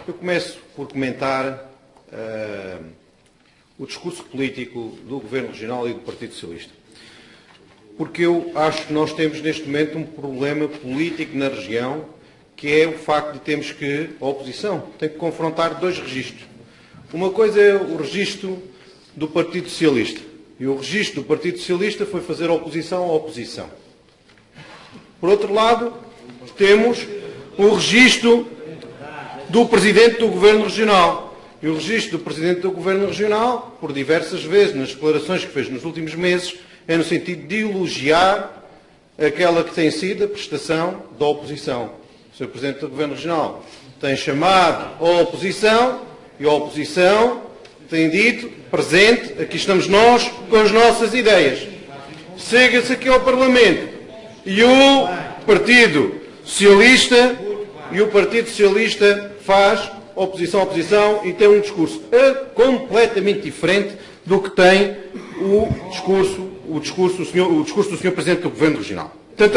Eu começo por comentar o discurso político do Governo Regional e do Partido Socialista. Porque eu acho que nós temos neste momento um problema político na região, que é o facto de termos que, a oposição, tem que confrontar dois registros. Uma coisa é o registro do Partido Socialista. E o registro do Partido Socialista foi fazer oposição à oposição. Por outro lado, temos o registro do Presidente do Governo Regional. E o registro do Presidente do Governo Regional, por diversas vezes, nas declarações que fez nos últimos meses, é no sentido de elogiar aquela que tem sido a prestação da oposição. O Sr. Presidente do Governo Regional tem chamado a oposição e a oposição tem dito, presente, aqui estamos nós com as nossas ideias. Chega-se aqui ao Parlamento e o Partido Socialista faz oposição à oposição e tem um discurso completamente diferente do que tem o discurso do Sr. Presidente do Governo Regional. Portanto,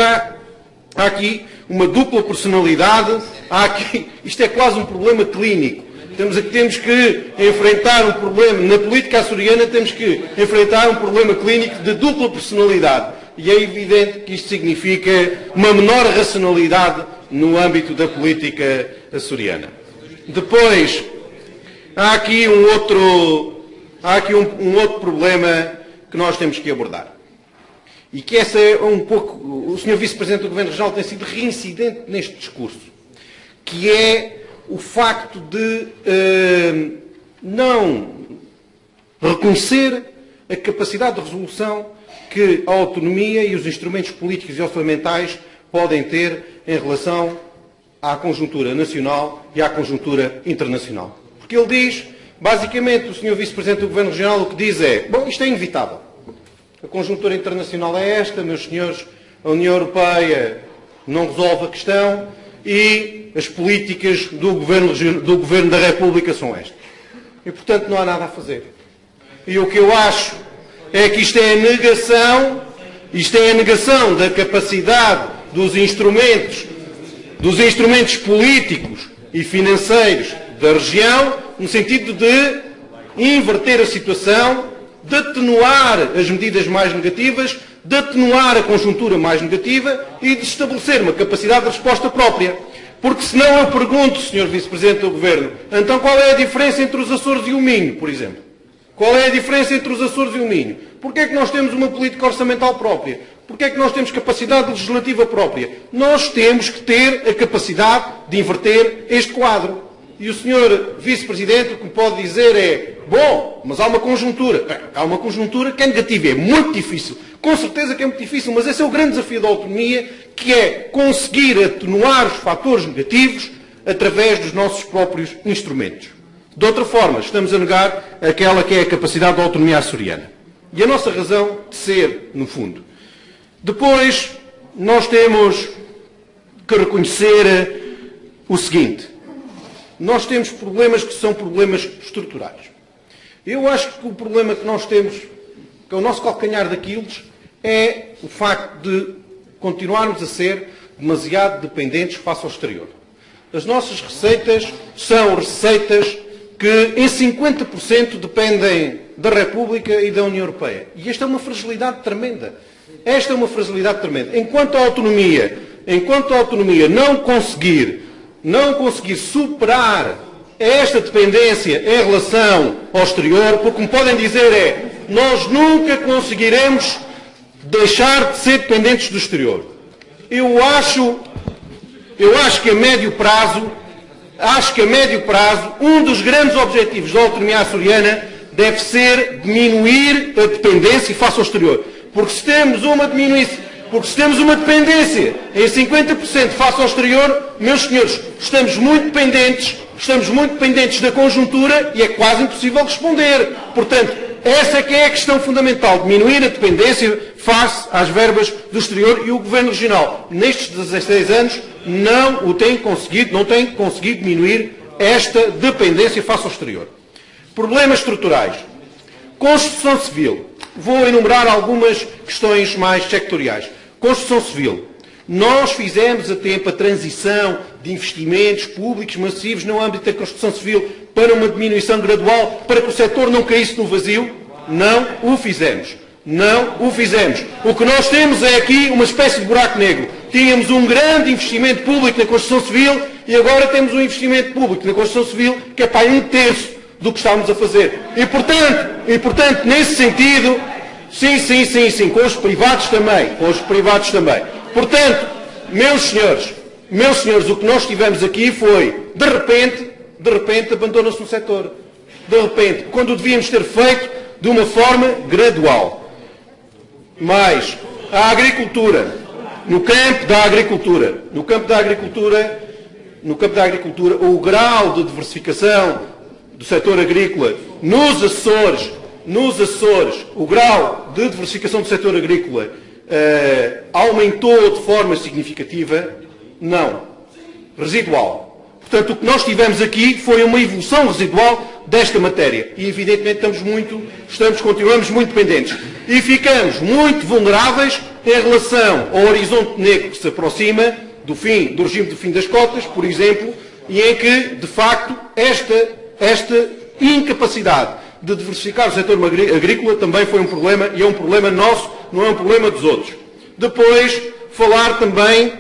há aqui uma dupla personalidade, isto é quase um problema clínico. Temos que enfrentar um problema, na política açoriana temos que enfrentar um problema clínico de dupla personalidade. E é evidente que isto significa uma menor racionalidade no âmbito da política açoriana. Depois, há aqui um outro problema que nós temos que abordar. E que essa é um pouco... O Sr. Vice-Presidente do Governo Regional tem sido reincidente neste discurso, que é o facto de não reconhecer a capacidade de resolução que a autonomia e os instrumentos políticos e orçamentais podem ter em relação à conjuntura nacional e à conjuntura internacional. Porque ele diz, basicamente, o Sr. Vice-Presidente do Governo Regional o que diz é, bom, isto é inevitável. A conjuntura internacional é esta, meus senhores, a União Europeia não resolve a questão e as políticas do Governo da República são estas. E, portanto, não há nada a fazer. E o que eu acho é que isto é a negação da capacidade dos instrumentos políticos e financeiros da região, no sentido de inverter a situação, de atenuar as medidas mais negativas, de atenuar a conjuntura mais negativa e de estabelecer uma capacidade de resposta própria. Porque senão eu pergunto, Sr. Vice-Presidente do Governo, então qual é a diferença entre os Açores e o Minho, por exemplo? Qual é a diferença entre os Açores e o Minho? Porquê é que nós temos uma política orçamental própria? Porquê é que nós temos capacidade legislativa própria? Nós temos que ter a capacidade de inverter este quadro. E o Sr. Vice-Presidente o que me pode dizer é, bom, mas há uma conjuntura. Há uma conjuntura que é negativa, é muito difícil. Com certeza que é muito difícil, mas esse é o grande desafio da autonomia, que é conseguir atenuar os fatores negativos através dos nossos próprios instrumentos. De outra forma, estamos a negar aquela que é a capacidade da autonomia açoriana. E a nossa razão de ser, no fundo. Depois, nós temos que reconhecer o seguinte. Nós temos problemas que são problemas estruturais. Eu acho que o problema que nós temos, que é o nosso calcanhar daqueles, é o facto de continuarmos a ser demasiado dependentes face ao exterior. As nossas receitas são receitas que em 50% dependem da República e da União Europeia. E esta é uma fragilidade tremenda. Esta é uma fragilidade tremenda. Enquanto a autonomia não conseguir superar esta dependência em relação ao exterior, porque me podem dizer é, nós nunca conseguiremos deixar de ser dependentes do exterior. Eu acho que a médio prazo, um dos grandes objetivos da autonomia açoriana deve ser diminuir a dependência face ao exterior. Porque se temos uma dependência em 50% face ao exterior, meus senhores, estamos muito dependentes da conjuntura e é quase impossível responder. Portanto, essa é que é a questão fundamental, diminuir a dependência face às verbas do exterior, e o Governo Regional, nestes 16 anos, não tem conseguido diminuir esta dependência face ao exterior. Problemas estruturais. Construção civil. Vou enumerar algumas questões mais sectoriais. Construção civil. Nós fizemos a tempo a transição de investimentos públicos massivos no âmbito da construção civil para uma diminuição gradual, para que o setor não caísse no vazio? Não o fizemos. Não o fizemos. O que nós temos é aqui uma espécie de buraco negro. Tínhamos um grande investimento público na construção civil e agora temos um investimento público na construção civil que é para aí 1/3 do que estávamos a fazer. E portanto, nesse sentido, sim, com os privados também. Portanto, meus senhores, o que nós tivemos aqui foi, de repente, abandona-se no setor. De repente, quando o devíamos ter feito de uma forma gradual. Mas a agricultura, no campo da agricultura, o grau de diversificação do setor agrícola nos Açores, o grau de diversificação do setor agrícola aumentou de forma significativa? Não. Residual. Portanto, o que nós tivemos aqui foi uma evolução residual desta matéria. E, evidentemente, continuamos muito dependentes. E ficamos muito vulneráveis em relação ao horizonte negro que se aproxima do regime do fim das cotas, por exemplo, e em que, de facto, esta incapacidade de diversificar o setor agrícola também foi um problema, e é um problema nosso, não é um problema dos outros. Depois, falar também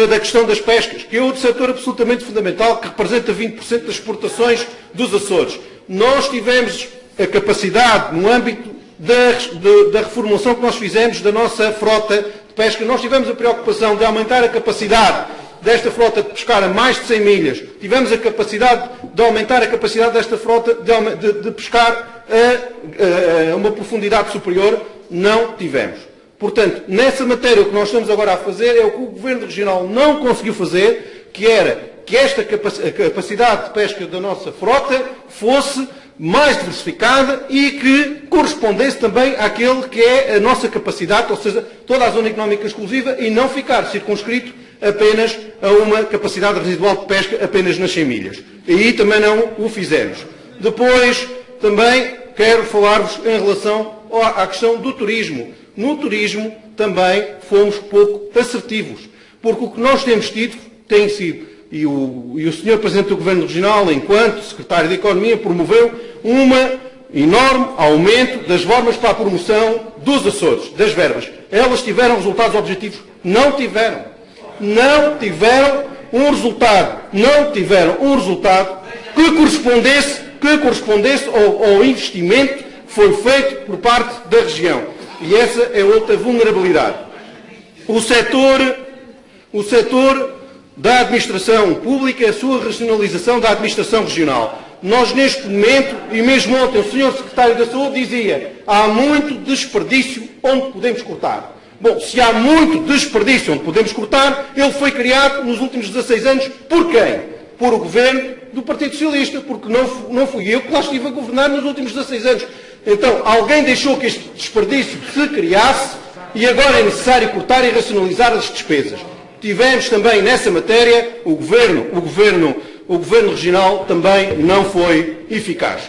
da questão das pescas, que é outro setor absolutamente fundamental, que representa 20% das exportações dos Açores. Nós tivemos a capacidade, no âmbito da reformulação que nós fizemos da nossa frota de pesca, nós tivemos a preocupação de aumentar a capacidade desta frota de pescar a mais de 100 milhas. Tivemos a capacidade de aumentar a capacidade desta frota de pescar a uma profundidade superior. Não tivemos. Portanto, nessa matéria, o que nós estamos agora a fazer é o que o Governo Regional não conseguiu fazer, que era que esta capacidade de pesca da nossa frota fosse mais diversificada e que correspondesse também àquele que é a nossa capacidade, ou seja, toda a zona económica exclusiva, e não ficar circunscrito apenas a uma capacidade residual de pesca apenas nas 100 milhas. E aí também não o fizemos. Depois, também quero falar-vos em relação à questão do turismo. No turismo também fomos pouco assertivos, porque o que nós temos tido tem sido, e o Sr. Presidente do Governo Regional, enquanto Secretário de Economia, promoveu um enorme aumento das formas para a promoção dos Açores, das verbas. Elas tiveram resultados objetivos? Não tiveram. Não tiveram um resultado que correspondesse ao investimento que foi feito por parte da região. E essa é outra vulnerabilidade. O setor da administração pública, a sua racionalização da administração regional. Nós, neste momento, e mesmo ontem, o Sr. Secretário da Saúde dizia, há muito desperdício onde podemos cortar. Bom, se há muito desperdício onde podemos cortar, ele foi criado nos últimos 16 anos por quem? Por o Governo do Partido Socialista, porque não fui eu que lá estive a governar nos últimos 16 anos. Então, alguém deixou que este desperdício se criasse e agora é necessário cortar e racionalizar as despesas. Tivemos também nessa matéria, o Governo Regional também não foi eficaz.